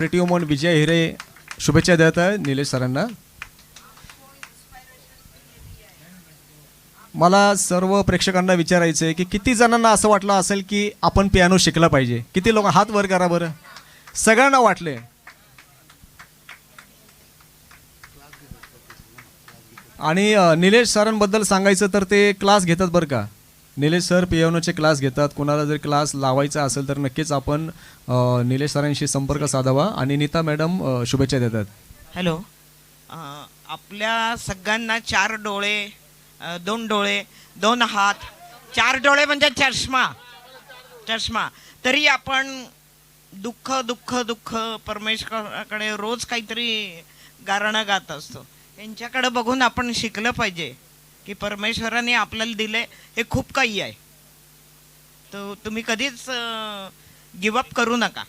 Creative म्हणून विजय हिरे शुभेच्छा देत आहे निलेश सरांना. मला सर्व प्रेक्षकांना विचारायचं आहे की किती जणांना असं वाटलं असेल की आपण पियानो शिकला पाहिजे. किती लोक हात वर करा बरं. सगळ्यांना वाटले. आणि निलेश सरांबद्दल सांगायचं तर ते क्लास घेतात बरं का. निलेश सर पियानोचे क्लास घेतात. कोणाला जर क्लास लावायचा असेल तर नक्कीच आपण निलेश सरांशी संपर्क साधावा. आणि नीता मॅडम शुभेच्छा देतात. हॅलो. आपल्या सगळ्यांना 4 डोळे, 2 डोळे, 2 हात, 4 डोळे म्हणजे चष्मा तरी आपण दुःख दुःख दुःख परमेश्वराकडे रोज काहीतरी गाणं गात असतो. यांच्याकडे बघून आपण शिकलं पाहिजे की परमेश्वराने आपल्याला दिले हे खूप काही आहे. तर तुम्ही कधीच गिवअप करू नका.